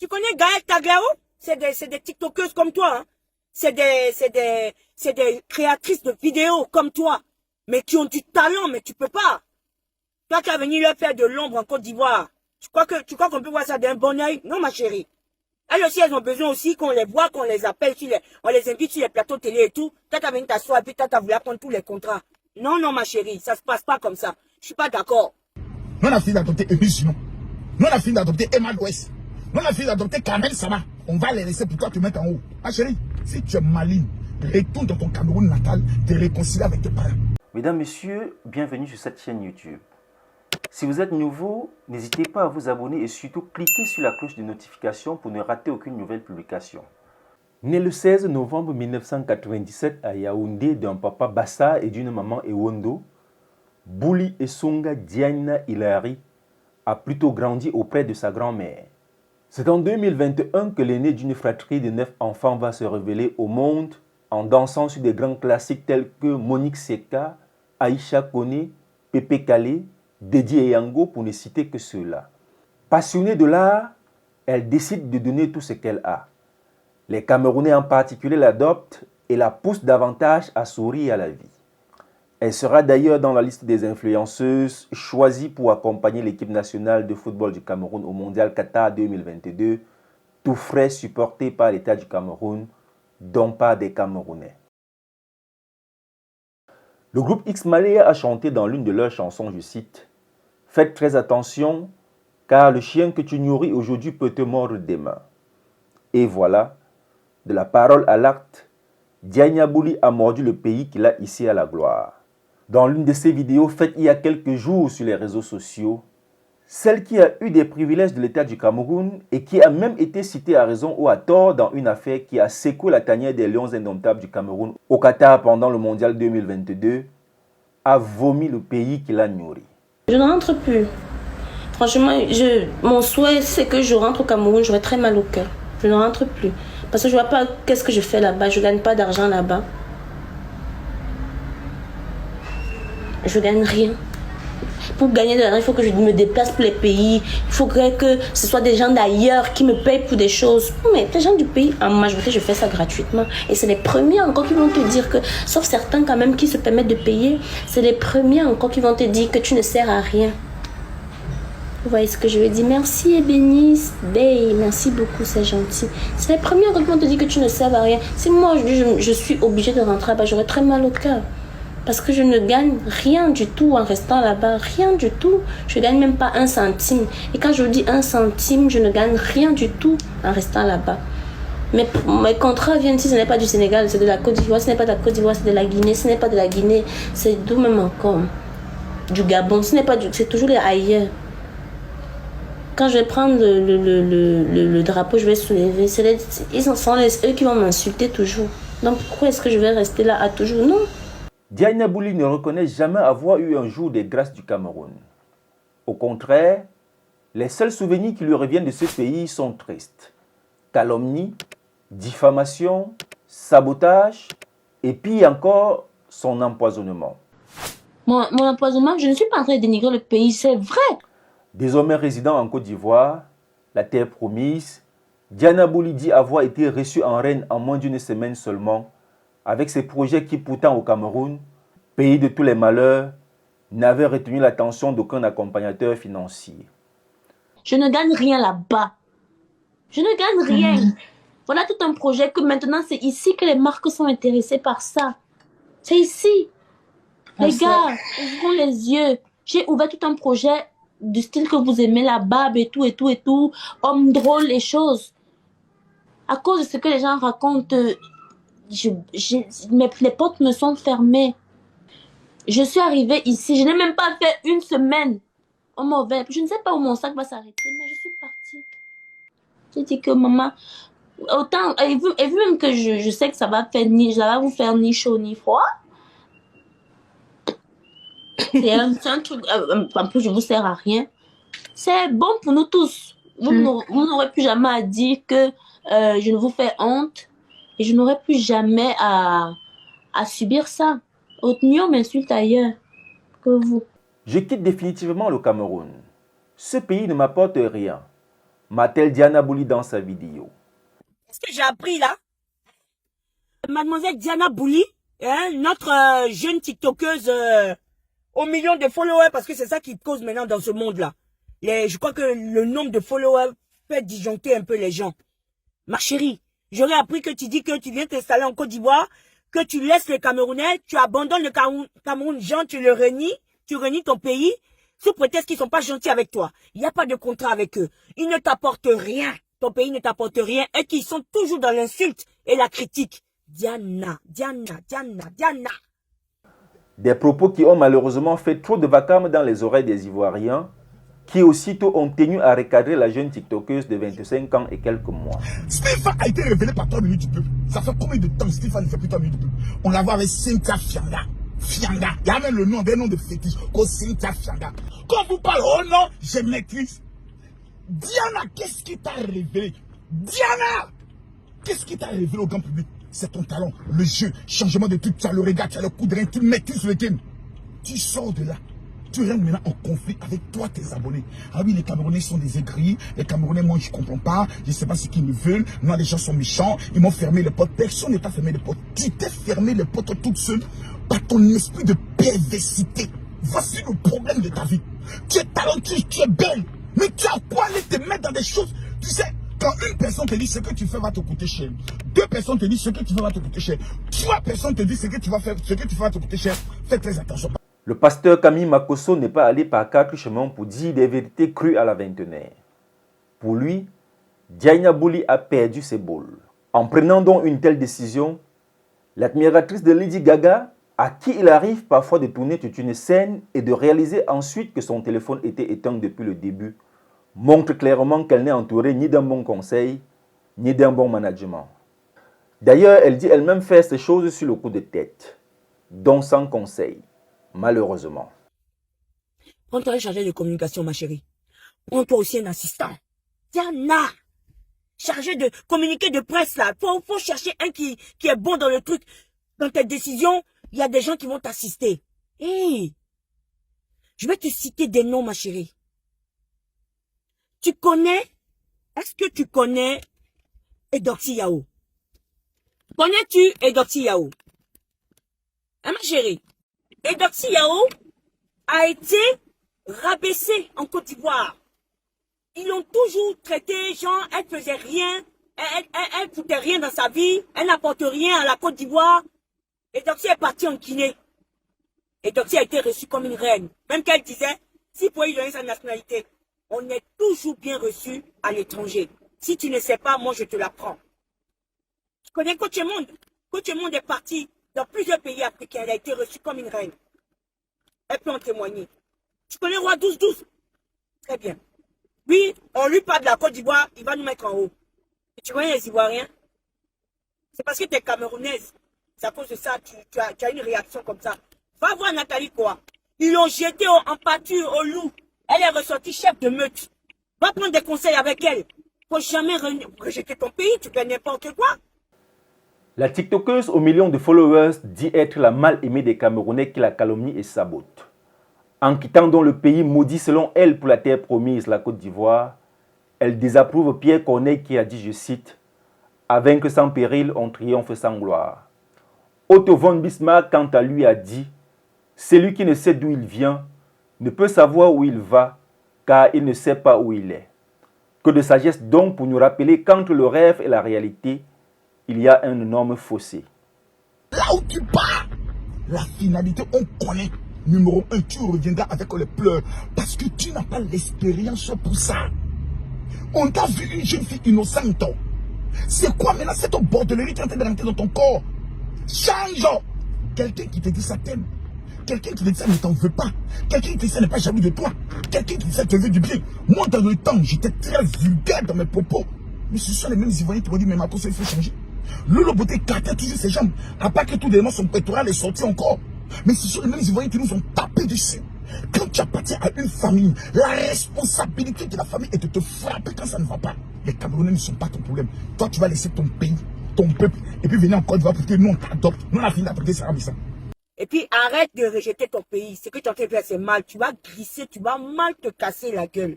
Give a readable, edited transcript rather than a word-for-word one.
Tu connais Gaël Taglao? C'est des tiktokeuses comme toi, hein. C'est des créatrices de vidéos comme toi. Mais qui ont du talent, mais tu peux pas. Toi qui as venu leur faire de l'ombre en Côte d'Ivoire. Tu crois qu'on peut voir ça d'un bon oeil? Non, ma chérie. Elles aussi, elles ont besoin aussi qu'on les voit, qu'on les appelle, on les invite sur les plateaux télé et tout. Toi, t'as venu t'asseoir et puis toi, t'as voulu prendre tous les contrats. Non, non, ma chérie, ça se passe pas comme ça. Je suis pas d'accord. Nous, on a fini d'adopter Émile Sinon. Nous, on a fini d'adopter Emma Douest. Nous, on a fini d'adopter Kamel Sama. On va les laisser pour toi te mettre en haut. Ma chérie, si tu es maligne, retourne dans ton Cameroun natal, te réconcilie avec tes parents. Mesdames, Messieurs, bienvenue sur cette chaîne YouTube. Si vous êtes nouveau, n'hésitez pas à vous abonner et surtout cliquez sur la cloche de notification pour ne rater aucune nouvelle publication. Né le 16 novembre 1997 à Yaoundé d'un papa Bassa et d'une maman Ewondo, Bouli Esonga Diana Hilary a plutôt grandi auprès de sa grand-mère. C'est en 2021 que l'aîné d'une fratrie de 9 enfants va se révéler au monde en dansant sur des grands classiques tels que Monique Seka, Aïcha Kone, Pepe Kale, Dédi et Yango pour ne citer que ceux-là. Passionnée de l'art, elle décide de donner tout ce qu'elle a. Les Camerounais en particulier l'adoptent et la poussent davantage à sourire à la vie. Elle sera d'ailleurs dans la liste des influenceuses choisies pour accompagner l'équipe nationale de football du Cameroun au Mondial Qatar 2022, tout frais supporté par l'État du Cameroun, dont par des Camerounais. Le groupe X Malaya a chanté dans l'une de leurs chansons, je cite, « Faites très attention, car le chien que tu nourris aujourd'hui peut te mordre demain. » Et voilà, de la parole à l'acte, Diana Bouli a mordu le pays qu'il a hissé à la gloire. Dans l'une de ses vidéos faites il y a quelques jours sur les réseaux sociaux, celle qui a eu des privilèges de l'État du Cameroun et qui a même été citée à raison ou à tort dans une affaire qui a secoué la tanière des Lions indomptables du Cameroun au Qatar pendant le Mondial 2022, a vomi le pays qui l'a nourri. Je ne rentre plus. Franchement, mon souhait, c'est que je rentre au Cameroun, j'aurai très mal au cœur. Je ne rentre plus. Parce que je ne vois pas qu'est-ce que je fais là-bas. Je ne gagne pas d'argent là-bas. Je ne gagne rien. Pour gagner de l'argent, il faut que je me déplace pour les pays. Il faudrait que ce soit des gens d'ailleurs qui me payent pour des choses. Mais les gens du pays, en majorité, je fais ça gratuitement. Et c'est les premiers encore qui vont te dire que, sauf certains quand même qui se permettent de payer, c'est les premiers encore qui vont te dire que tu ne sers à rien. Vous voyez ce que je veux dire? Merci Ebénice, Bey, merci beaucoup, c'est gentil. C'est les premiers encore qui vont te dire que tu ne sers à rien. Si moi je suis obligée de rentrer là-bas, j'aurais très mal au cœur. Parce que je ne gagne rien du tout en restant là-bas, rien du tout. Je ne gagne même pas 1 centime. Et quand je dis 1 centime, je ne gagne rien du tout en restant là-bas. Mais mes contrats viennent ici, ce n'est pas du Sénégal, c'est de la Côte d'Ivoire. Ce n'est pas de la Côte d'Ivoire, c'est de la Guinée. Ce n'est pas de la Guinée, c'est d'où même encore. Du Gabon, c'est toujours les ailleurs. Quand je vais prendre le drapeau, je vais soulever. Ils sont eux qui vont m'insulter toujours. Donc pourquoi est-ce que je vais rester là à toujours? Non. Diana Bouli ne reconnaît jamais avoir eu un jour des grâces du Cameroun. Au contraire, les seuls souvenirs qui lui reviennent de ce pays sont tristes. Calomnie, diffamation, sabotage et puis encore son empoisonnement. Mon empoisonnement, je ne suis pas en train de dénigrer le pays, c'est vrai. Désormais résidant en Côte d'Ivoire, la terre promise, Diana Bouli dit avoir été reçue en reine en moins d'une semaine seulement, avec ses projets qui pourtant au Cameroun, pays de tous les malheurs, n'avaient retenu l'attention d'aucun accompagnateur financier. Je ne gagne rien là-bas. Je ne gagne rien. Voilà tout un projet que maintenant c'est ici que les marques sont intéressées par ça. C'est ici. Les gars, ouvrons les yeux. J'ai ouvert tout un projet du style que vous aimez, la barbe et tout, et tout, et tout. Homme drôle, les choses. À cause de ce que les gens racontent, les portes me sont fermées. Je suis arrivée ici, je n'ai même pas fait 1 semaine. Oh mauvais, je ne sais pas où mon sac va s'arrêter, mais je suis partie. J'ai dit que maman, autant, et vu même que je sais que ça va vous faire ni chaud ni froid. C'est un truc, en plus je vous sers à rien. C'est bon pour nous tous. Vous n'aurez plus jamais à dire que je ne vous fais honte. Et je n'aurai plus jamais à subir ça. Mieux on m'insulte ailleurs que vous. Je quitte définitivement le Cameroun. Ce pays ne m'apporte rien. m'a-t-elle Diana Bouli dans sa vidéo. Est-ce que j'ai appris là? Mademoiselle Diana Bouli, hein, notre jeune TikTokeuse aux millions de followers, parce que c'est ça qui cause maintenant dans ce monde-là. Je crois que le nombre de followers fait disjoncter un peu les gens. Ma chérie, j'aurais appris que tu dis que tu viens t'installer en Côte d'Ivoire, que tu laisses les Camerounais, tu abandonnes le Cameroun, Jean, tu renies ton pays, sous prétexte qu'ils sont pas gentils avec toi. Il n'y a pas de contrat avec eux. Ils ne t'apportent rien. Ton pays ne t'apporte rien et qu'ils sont toujours dans l'insulte et la critique. Diana. Des propos qui ont malheureusement fait trop de vacarme dans les oreilles des Ivoiriens, qui aussitôt ont tenu à recadrer la jeune TikTokeuse de 25 ans et quelques mois. Stéphane a été révélé par 3 minutes du peuple. Ça fait combien de temps Stéphane ne fait plus 3 minutes du peuple? On la voit avec Cynthia Fianga. Fianga. Il y a même le nom, des noms de fétiche, comme Cynthia Fianga. Quand vous parlez au nom, je maîtrise. Diana, qu'est-ce qui t'a révélé? Diana, qu'est-ce qui t'a révélé au grand public? C'est ton talent, le jeu, changement de tout, tu as le regard, tu as le coup de rein, tu maîtrises le game. Tu sors de là. Tu rentres maintenant en conflit avec toi, tes abonnés. Ah oui, les Camerounais sont des aigris. Les Camerounais, moi, je ne comprends pas. Je ne sais pas ce qu'ils me veulent. Non, les gens sont méchants. Ils m'ont fermé les portes. Personne n'est pas fermé les portes. Tu t'es fermé les portes toute seule par ton esprit de perversité. Voici le problème de ta vie. Tu es talentueuse, tu es belle. Mais tu as quoi aller te mettre dans des choses? Tu sais, quand une personne te dit ce que tu fais va te coûter cher. 2 personnes te disent ce que tu fais va te coûter cher. 3 personnes te disent ce que tu vas faire, ce que tu fais va te coûter cher. Fais très attention. Le pasteur Camille Makosso n'est pas allé par 4 chemins pour dire des vérités crues à la vingtenaire. Pour lui, Diana Bouli a perdu ses boules. En prenant donc une telle décision, l'admiratrice de Lady Gaga, à qui il arrive parfois de tourner toute une scène et de réaliser ensuite que son téléphone était éteint depuis le début, montre clairement qu'elle n'est entourée ni d'un bon conseil, ni d'un bon management. D'ailleurs, elle dit elle-même faire ces choses sur le coup de tête, donc sans conseil. Malheureusement. Prends-toi un chargé de communication, ma chérie. Prends-toi aussi un assistant. Diana, chargé de communiquer de presse, là. Faut chercher un qui est bon dans le truc. Dans tes décisions, il y a des gens qui vont t'assister. Hey, je vais te citer des noms, ma chérie. Est-ce que tu connais Edoxy Yao? Connais-tu Edoxy Yao? Hein, ma chérie? Edoxy Yao a été rabaissé en Côte d'Ivoire. Ils l'ont toujours traité, genre, elle faisait rien, elle foutait rien dans sa vie, elle n'apporte rien à la Côte d'Ivoire. Edoxy est partie en Guinée. Edoxy a été reçue comme une reine. Même qu'elle disait, s'il pouvait lui donner sa nationalité, on est toujours bien reçu à l'étranger. Si tu ne sais pas, moi je te l'apprends. Tu connais Coach Monde? Coach Monde est parti dans plusieurs pays africains, elle a été reçue comme une reine. Elle peut en témoigner. Tu connais Roi 12-12? Très bien. Oui, on lui parle de la Côte d'Ivoire, il va nous mettre en haut. Et tu connais les Ivoiriens? C'est parce que tu es camerounaise. C'est à cause de ça, tu as une réaction comme ça. Va voir Nathalie quoi. Ils l'ont jetée en pâture, au loup. Elle est ressortie chef de meute. Va prendre des conseils avec elle. Faut jamais rejeter ton pays, tu fais n'importe quoi. La TikTokeuse aux millions de followers dit être la mal-aimée des Camerounais qui la calomnie et sabote. En quittant donc le pays maudit selon elle pour la terre promise, la Côte d'Ivoire, elle désapprouve Pierre Corneille qui a dit, je cite, « À vaincre sans péril, on triomphe sans gloire ». Otto von Bismarck, quant à lui, a dit « Celui qui ne sait d'où il vient ne peut savoir où il va, car il ne sait pas où il est. » Que de sagesse donc pour nous rappeler qu'entre le rêve et la réalité, il y a un énorme fossé. Là où tu pars, la finalité, on connaît. Numéro 1, tu reviendras avec les pleurs parce que tu n'as pas l'expérience pour ça. On t'a vu une jeune fille innocente. C'est quoi maintenant cette bordellerie qui est en train de rentrer dans ton corps? Change! Quelqu'un qui te dit ça t'aime. Quelqu'un qui te dit ça ne t'en veut pas. Quelqu'un qui te dit ça n'est pas jaloux de toi. Quelqu'un qui te dit ça te veut du bien. Moi, dans le temps, j'étais très vulgaire dans mes propos. Mais ce sont les mêmes Ivoiriens qui m'ont dit, mais Makosso, il faut changer. Lolo Beauté cartait toujours ses jambes. À part que tout l'élément, son pétoral est sorti encore. Mais ce sont les mêmes Ivoiriens qui nous ont tapé dessus. Quand tu appartiens à une famille, la responsabilité de la famille est de te frapper quand ça ne va pas. Les Camerounais ne sont pas ton problème. Toi, tu vas laisser ton pays, ton peuple, et puis venir en Côte d'Ivoire pour que nous on t'adopte. Nous, on a fini d'adopter Sarah Missa. Et puis, arrête de rejeter ton pays. Ce que tu as fait faire, c'est mal. Tu vas glisser, tu vas mal te casser la gueule.